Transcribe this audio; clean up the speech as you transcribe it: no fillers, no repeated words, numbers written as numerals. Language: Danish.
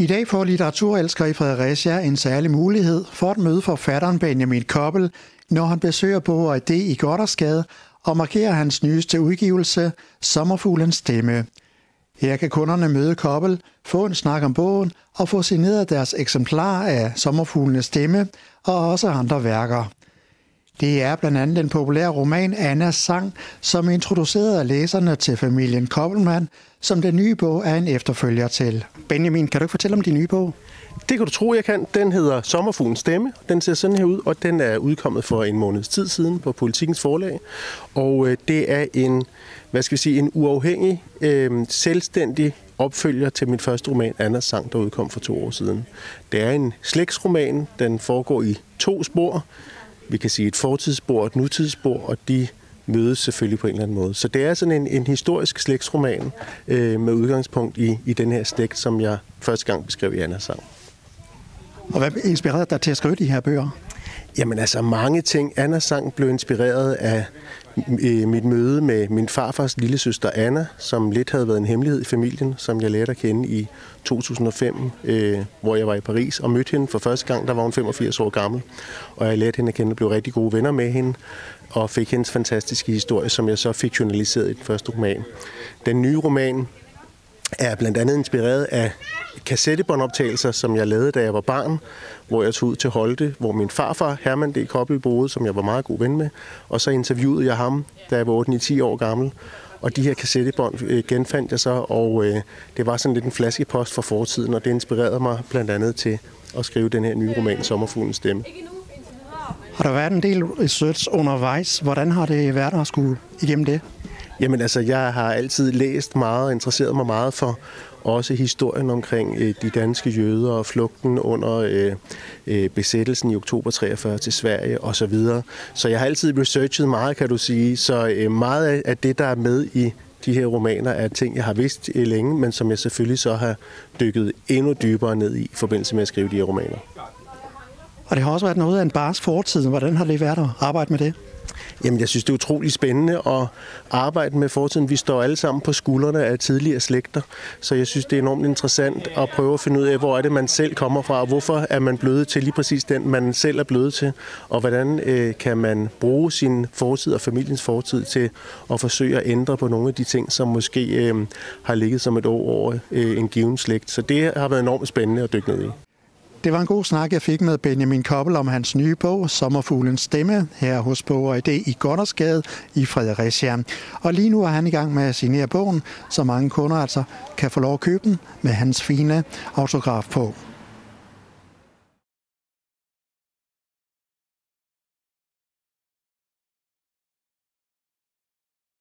I dag får litteraturelskere i Fredericia en særlig mulighed for at møde forfatteren Benjamin Koppel, når han besøger Bog og Idé i Gothersgade og markerer hans nyeste udgivelse, Sommerfuglens stemme. Her kan kunderne møde Koppel, få en snak om bogen og få signeret deres eksemplar af Sommerfuglenes stemme og også andre værker. Det er blandt andet den populære roman Annas sang, som introducerede læserne til familien Koppelmann, som den nye bog er en efterfølger til. Benjamin, kan du ikke fortælle om din nye bog? Det kan du tro, jeg kan. Den hedder Sommerfuglens stemme. Den ser sådan her ud, og den er udkommet for en måneds tid siden på Politikens Forlag. Og det er en uafhængig, selvstændig opfølger til min første roman, Annas sang, der udkom for 2 år siden. Det er en slægtsroman. Den foregår i 2 spor. Vi kan sige et fortidsspor og et nutidsspor, og de mødes selvfølgelig på en eller anden måde. Så det er sådan en historisk slægtsroman med udgangspunkt i den her slægt, som jeg første gang beskrev i Annas sang. Og hvad inspirerede dig til at skrive de her bøger? Jamen altså mange ting. Annas sang blev inspireret af mit møde med min farfars lillesøster Anna, som lidt havde været en hemmelighed i familien, som jeg lærte at kende i 2005, hvor jeg var i Paris og mødte hende for første gang. Der var hun 85 år gammel, og jeg lærte hende at kende og blev rigtig gode venner med hende, og fik hendes fantastiske historie, som jeg så fik journaliseret i den første roman. Den nye roman er blandt andet inspireret af kassettebåndoptagelser, som jeg lavede, da jeg var barn, hvor jeg tog ud til Holte, hvor min farfar, Herman D. Koppel, boede, som jeg var meget god ven med. Og så interviewede jeg ham, da jeg var 8-10 år gammel. Og de her kassettebånd genfandt jeg så, og det var sådan lidt en flaskepost fra fortiden, og det inspirerede mig blandt andet til at skrive den her nye roman, Sommerfuglens stemme. Har der været en del research undervejs? Hvordan har det været at skulle igennem det? Jamen altså, jeg har altid læst meget og interesseret mig meget for også historien omkring de danske jøder og flugten under besættelsen i oktober 43 til Sverige osv. Så jeg har altid researchet meget, kan du sige. Så meget af det, der er med i de her romaner, er ting, jeg har vidst længe, men som jeg selvfølgelig så har dykket endnu dybere ned i forbindelse med at skrive de her romaner. Og det har også været noget af en barsk fortid. Hvordan har det været at arbejde med det? Jamen, jeg synes, det er utroligt spændende at arbejde med fortiden. Vi står alle sammen på skuldrene af tidligere slægter, så jeg synes, det er enormt interessant at prøve at finde ud af, hvor er det, man selv kommer fra, og hvorfor er man blevet til lige præcis den, man selv er blevet til, og hvordan kan man bruge sin fortid og familiens fortid til at forsøge at ændre på nogle af de ting, som måske har ligget som et år over en given slægt. Så det har været enormt spændende at dykke ned i. Det var en god snak, jeg fik med Benjamin Koppel om hans nye bog, Sommerfuglens stemme, her hos Bog og Idé i Gothersgade i Fredericia. Og lige nu er han i gang med at signere bogen, så mange kunder altså kan få lov at købe den med hans fine autograf på.